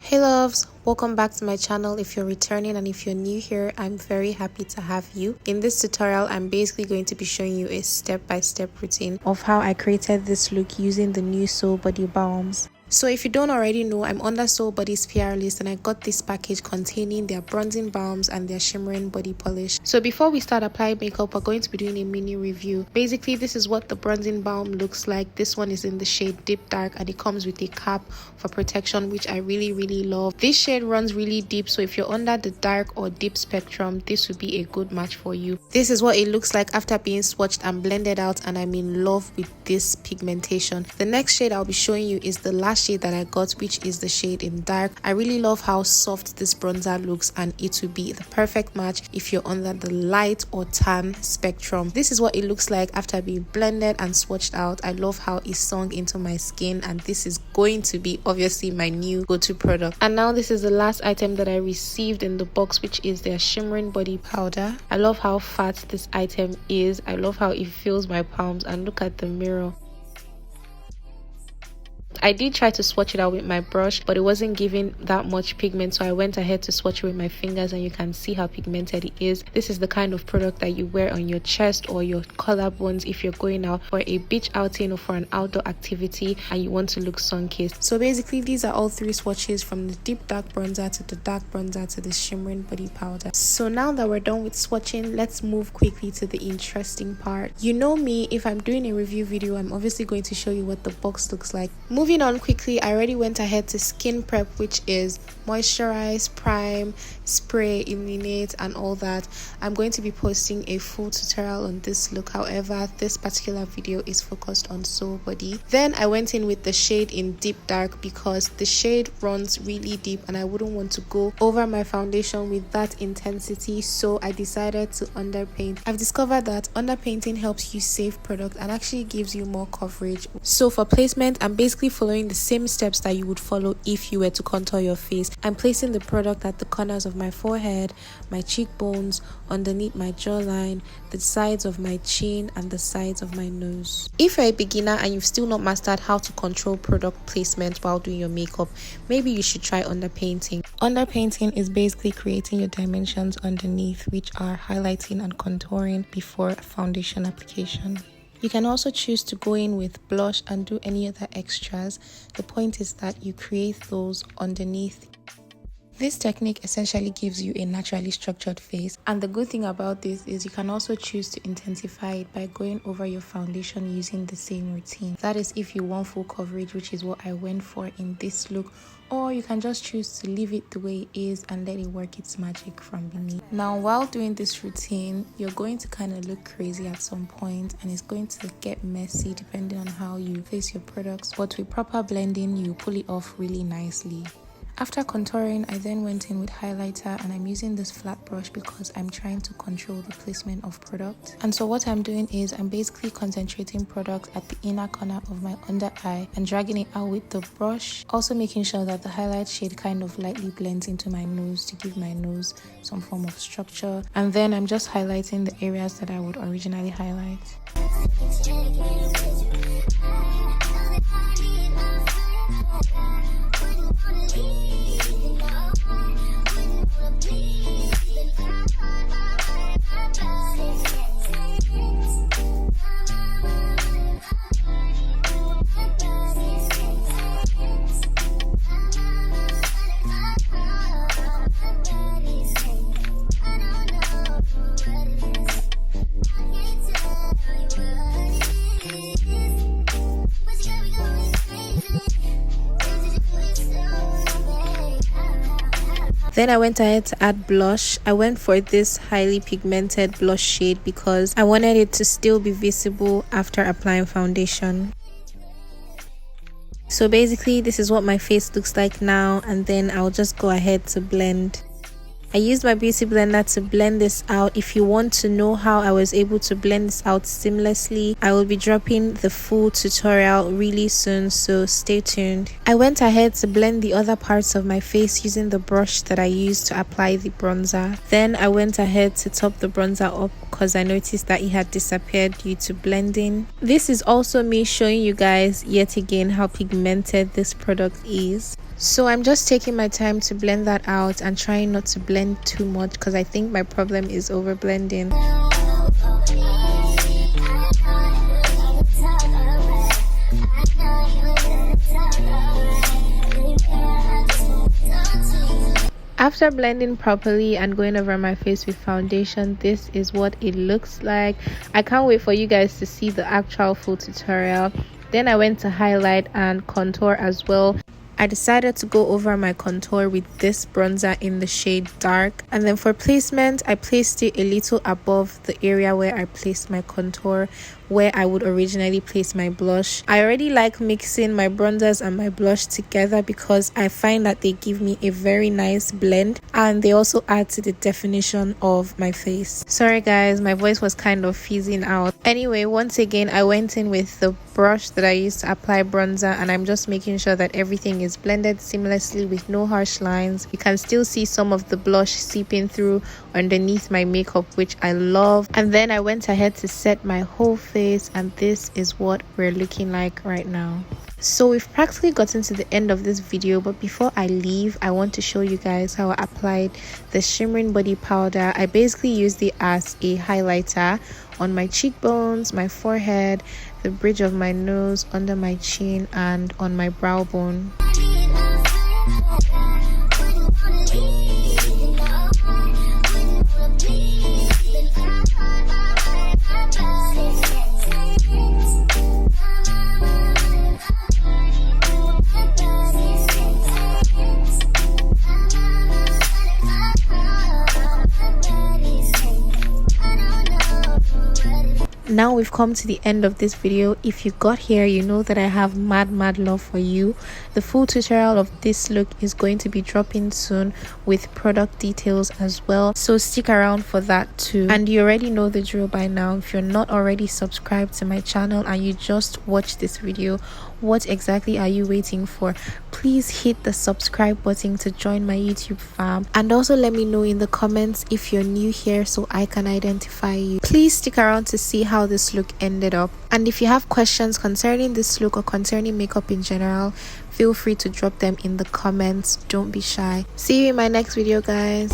Hey loves, welcome back to my channel. If you're returning and if you're new here, I'm very happy to have you. In this tutorial, I'm basically going to be showing you a step-by-step routine of how I created this look using the new Solbody Balms. So if you don't already know, I'm under Solbody's PR list and I got this package containing their bronzing balms and their shimmering body polish. So before we start applying makeup, we're going to be doing a mini review. Basically, this is what the bronzing balm looks like. This one is in the shade Deep Dark and it comes with a cap for protection, which I really love. This shade runs really deep, so if you're under the dark or deep spectrum, this would be a good match for you. This is what it looks like after being swatched and blended out, and I'm in love with this pigmentation. The next shade I'll be showing you is the last shade that I got, which is the shade in dark. I really love how soft this bronzer looks and it will be the perfect match if you're under the light or tan spectrum. This is what it looks like after being blended and swatched out. I love how it sunk into my skin, and this is going to be obviously my new go-to product. And now this is the last item that I received in the box, which is their shimmering body powder. I love how fat this item is. I love how it fills my palms, and look at the mirror. I did try to swatch it out with my brush, but it wasn't giving that much pigment, so I went ahead to swatch it with my fingers, and you can see how pigmented it is. This is the kind of product that you wear on your chest or your collarbones if you're going out for a beach outing or for an outdoor activity and you want to look sun-kissed. So basically, these are all three swatches, from the deep dark bronzer to the dark bronzer to the shimmering body powder. So now that we're done with swatching, let's move quickly to the interesting part. You know me, if I'm doing a review video, I'm obviously going to show you what the box looks like. Moving on quickly, I already went ahead to skin prep, which is moisturize, prime, spray, illuminate, and all that. I'm going to be posting a full tutorial on this look. However, this particular video is focused on Solbody. Then I went in with the shade in Deep Dark because the shade runs really deep and I wouldn't want to go over my foundation with that intensity, so I decided to underpaint. I've discovered that underpainting helps you save product and actually gives you more coverage. So for placement, I'm basically following the same steps that you would follow if you were to contour your face. I'm placing the product at the corners of my forehead, my cheekbones, underneath my jawline, the sides of my chin, and the sides of my nose. If you're a beginner and you've still not mastered how to control product placement while doing your makeup, maybe you should try underpainting. Underpainting is basically creating your dimensions underneath, which are highlighting and contouring before foundation application. You can also choose to go in with blush and do any other extras. The point is that you create those underneath. This technique essentially gives you a naturally structured face, and the good thing about this is you can also choose to intensify it by going over your foundation using the same routine. That is if you want full coverage, which is what I went for in this look, or you can just choose to leave it the way it is and let it work its magic from beneath. Now, while doing this routine, you're going to kind of look crazy at some point and it's going to get messy depending on how you place your products, but with proper blending, you pull it off really nicely. After contouring, I then went in with highlighter, and I'm using this flat brush because I'm trying to control the placement of product. And so what I'm doing is I'm basically concentrating product at the inner corner of my under eye and dragging it out with the brush, also making sure that the highlight shade kind of lightly blends into my nose to give my nose some form of structure. And then I'm just highlighting the areas that I would originally highlight. Then I went ahead to add blush. I went for this highly pigmented blush shade because I wanted it to still be visible after applying foundation. So basically, this is what my face looks like now, and then I'll just go ahead to blend. I used my beauty blender to blend this out. If you want to know how I was able to blend this out seamlessly, I will be dropping the full tutorial really soon, so stay tuned. I went ahead to blend the other parts of my face using the brush that I used to apply the bronzer. Then I went ahead to top the bronzer up because I noticed that it had disappeared due to blending. This is also me showing you guys yet again how pigmented this product is. So I'm just taking my time to blend that out and trying not to blend too much because I think my problem is over blending. After blending properly and going over my face with foundation, this is what it looks like. I can't wait for you guys to see the actual full tutorial. Then I went to highlight and contour as well. I decided to go over my contour with this bronzer in the shade dark, and then for placement I placed it a little above the area where I placed my contour, where I would originally place my blush. I already like mixing my bronzers and my blush together because I find that they give me a very nice blend and they also add to the definition of my face. Sorry guys, my voice was kind of fizzing out. Anyway, once again I went in with the brush that I used to apply bronzer, and I'm just making sure that everything is blended seamlessly with no harsh lines. You can still see some of the blush seeping through underneath my makeup, which I love. And then I went ahead to set my whole face, and this is what we're looking like right now. So we've practically gotten to the end of this video, but before I leave I want to show you guys how I applied the shimmering body powder. I basically used it as a highlighter on my cheekbones, my forehead, the bridge of my nose, under my chin, and on my brow bone. Now we've come to the end of this video. If you got here, you know that I have mad love for you. The full tutorial of this look is going to be dropping soon with product details as well, so stick around for that too. And you already know the drill by now. If you're not already subscribed to my channel and you just watched this video, what exactly are you waiting for? Please hit the subscribe button to join my YouTube fam, and also let me know in the comments if you're new here so I can identify you. Please stick around to see how this look ended up, and if you have questions concerning this look or concerning makeup in general, feel free to drop them in the comments. Don't be shy. See you in my next video, guys.